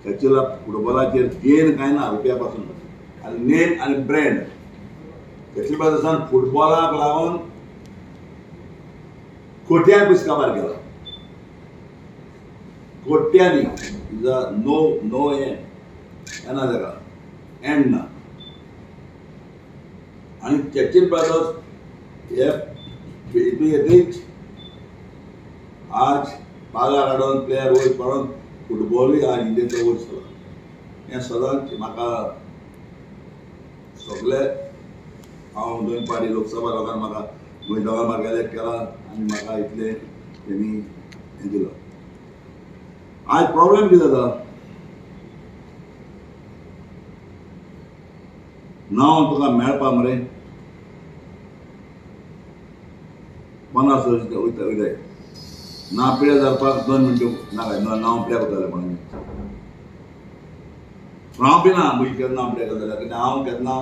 चर्चिला फुटबॉलाचेर gain काय ना रुपया पासून आनी नेम आनी ब्रँड चर्चिल ब्रदर्सान फुटबॉलाक लागून कोट्यां पयस काबार केला कोट्यांनी नो येना ताका एंड ना आनी चर्चिल ब्रदर्स हे रिच आज पागार हाडून प्लेयर वयर पडून फुटबॉलूय आज इंडियेचो वयर सरला हें सदांच म्हाका सगळे हांव 2 फावटी लोकसभा लोकांक म्हाका गोंयचो म्हाका इलेक्ट केला आनी म्हाका इतलें तेणी हें दिलो आज प्रॉब्लेम कितें जाता नांव तुका मेळपा मरे 50 वर्स वयताय नांव पिड्यार जावपाक 2 मिनटां नाका नांव पिड्यार करताले म्हणून हांव बी ना म्हजी केन्ना नांव पिड्यार करताले कित्याक हांव केन्ना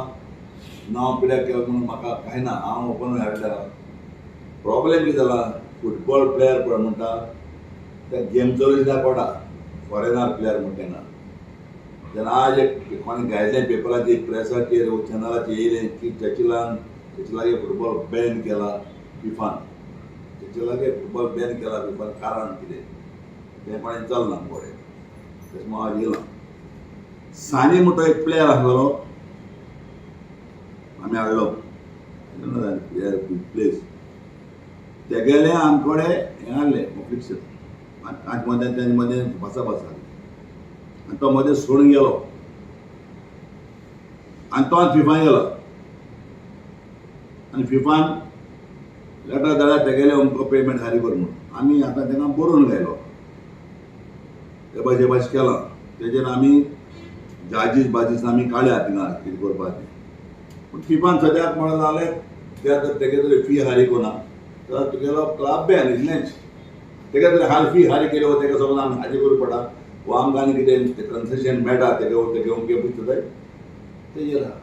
नांव पिड्यार केलें म्हणून म्हाका कांय ना हांव ओपन हाडल्या प्रॉब्लेम कितें जाला फुटबॉल प्लेयर पळय म्हणटा त्या गेमचो सुद्दां पडा फॉरेनर प्लेयर म्हणटा तेन्ना जेन्ना आज एक कोणी घायलें पेपराचेर प्रेसाचेर चॅनलाचेर येयलें की चर्चिलागे फुटबॉल बॅन केला फिफान चर्चिलागे फुटबॉल बॅन केला फिफान कारण कितें तें कोणें चलना बरें तशें हांव आज येयलां सानी म्हणटो एक प्लेयर आसलो आमी हाडलो प्लेस ते गेले आमचे कडेन हें हाडलें फिक्शन आठ मदें तेजे मदें बसा आनी तो मदें सोडून गेलो आनी तो फिफान गेलो आनी फिफान लेटर धाडल्यार तेगेले अमको पेमेंट फारीक कर म्हणून आमी आतां तेका बरोवन गायलो ते भाशेन केलां तेजेर आमी जाजीस आमी काडल्या थिंगा कितें करपाचें पूण फिफान सद्याक म्हणून जालें तेगे तरी फी फारीक कोना जाल्यार तुगेलो क्लब बॅन इतलेंच तेगे तरी हाल फी फारीक केली तेका समज आमी हाजी करूं पडटा वो आमकां आनी कितें कन्सेशन मेळटा तेगे अमके पयस जाय तेजेर आहा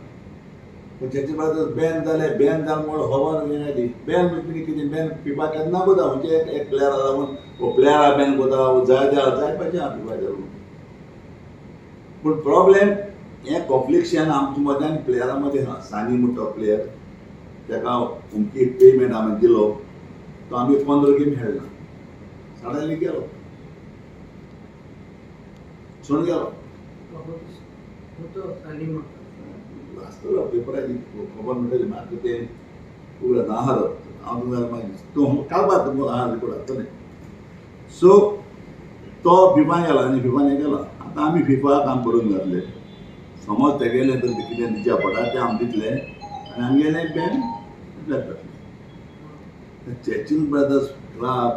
पूण चर्चिल ब्रदर्स बॅन जाले बॅन जालें म्हूण खबर येयली बॅन म्हणजे कितें बॅन फिफा केन्ना कोता म्हणजे एक प्लेयरा लागून वो प्लेयरा बॅन कोता वो जाय पाहिजे आहा फिफाचेर पूण प्रॉब्लेम हें कॉन्फ्लिक्शन आमच्या मदें आनी प्लेयरा मदें आहा सानी म्हणटा प्लेयर तेका अमकी पेमेंट आमी दिलो तो आमी 15 गेम खेळना सडनली गेलो सोडून गेलो आसतलो पेपराची खबर मेळटली म्हाका तें उगड ना हालो हांव तुमकां मागीर तो काडपाक तुमकां आहा रिपोर्ट आसतलें सो तो फिफान गेला आनी फिफान हें केला आतां आमी फिफाक आमी बरोवन घातलें समज तेगेलें तर कितें दिवच्या पडटा तें आमी दितलें आनी आमगेलें बॅन जातलें Churchill brothers club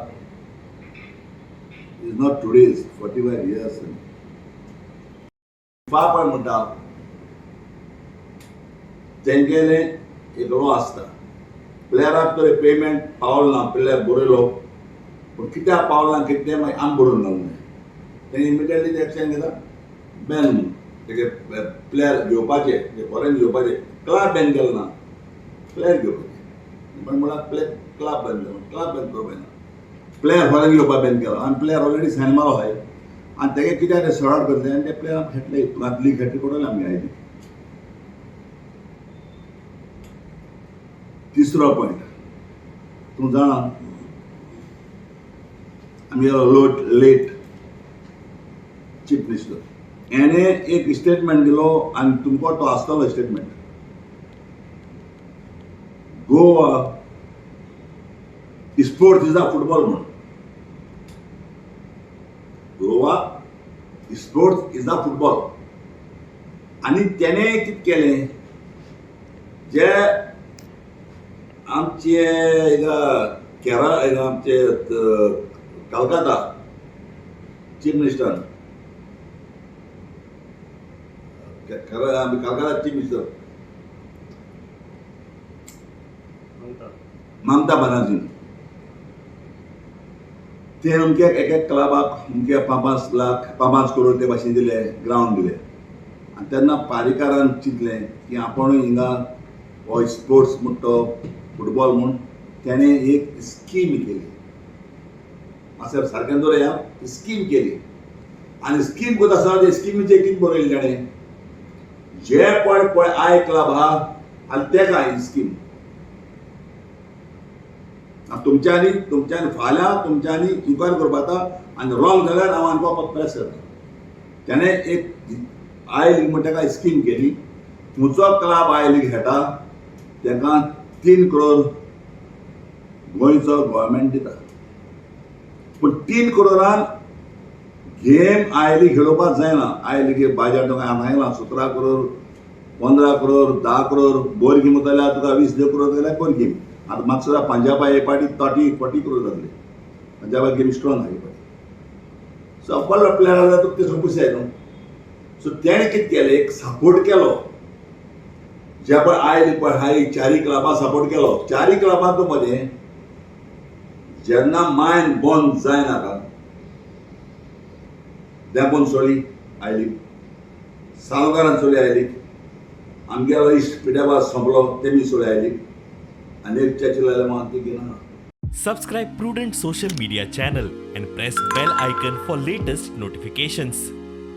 is not today's 45 years FIFA पळय म्हणटा तेंगेलें एक लो आसता प्लेयराक तरी पेमेंट पावलो ना प्लेयर बरयलो पूण कित्याक पावलो ना कितें तें मागीर आमी बरोवन घालूंक जाय तें इमिडियटली एक्शन घेता बॅन म्हणून तेगे प्लेयर घेवपाचे फॉरेन घेवपाचे क्लब बॅन केलो ना प्लेयर घेवपाचे पण म्हळ्यार क्लब बॅन केलो क्लब बॅन करपाक जायना प्लेयर फॉरेन घेवपाक बॅन केलो आनी प्लेयर ऑलरेडी सायन मारो आहाय आनी तेगे कित्याक सॉर्ट आउट करतले आनी ते प्लेयर खेळटले घातली खेळटली पडले आमी आयली तिसरो पॉयंट तूं जाणा आमी लेट चीफ मिनिस्टर हेणे एक स्टेटमेंट दिलो आनी तुमकां तो आसतलो statement Goa sports is a football म्हणून Goa sports is a football आनी तेणे कितें केलें जे आमचे केरळ आमचे Calcutta chief minister Calcutta chief minister Mamata Banerjee ते अमके एक क्लबाक अमके 5 करोड ते भाशेन दिले ग्रावंड दिले आनी तेन्ना पारीकारान चिंतलें की आपूण हिंगा हो स्पोर्ट्स म्हणटा फुटबॉल म्हणून त्याने एक स्कीम केली मातशें सारकें दवरया स्कीम केली आनी स्कीम कोता आसा ते स्किमीचे कितें बरयलें ताणें जे पळय आय क्लब आहा आनी तेका ही स्कीम तुमच्यांनी फाल्यां तुमच्यांनी इन्क्वायरी करपाक जाता आनी रॉंग जाल्यार हांव आनी वापस प्रेस करता. त्याने एक आय लीग म्हणटा ताका स्कीम केली. तुमचो क्लब आय लीग खेळटा ताका 3 करोड गोंयचो गव्हर्मेंट दिता. पूण 3 करोडान गेम आय लीग खेळोवपाक जायना. आय लीग बाजार तुका सांगलां 17 करोड 15 करोड 10 करोड बोर गेम जाल्यार तुका 20 करोड जाल्यार बोर गेम. आतां म्हाका सुद्दां पंजाबा हे पाटी 40 करोड जातले. पंजाबा गेम स्ट्रॉंग आहा पाटी. सो बरो प्लेयर जाल्यार तुका ते सोंपूस जाय न्हू. सो तेणें कितें केलें एक सपोर्ट केलो जे पळय आय लीग पळय हाय 4 क्लबां सपोर्ट केलो. 4 क्लबांचो मदें जेन्ना मायन बंद जायनाका देंपोन सोडली आय लीग. सालगारान सोडली आय लीग. आमगेलो इश्ट पिड्याबाज सोंपलो तेमी सोडली आय लीग. आनी एक चर्चिल जाल्यार हांव ती घेना. Subscribe Prudent social media channel and press bell icon for latest notifications.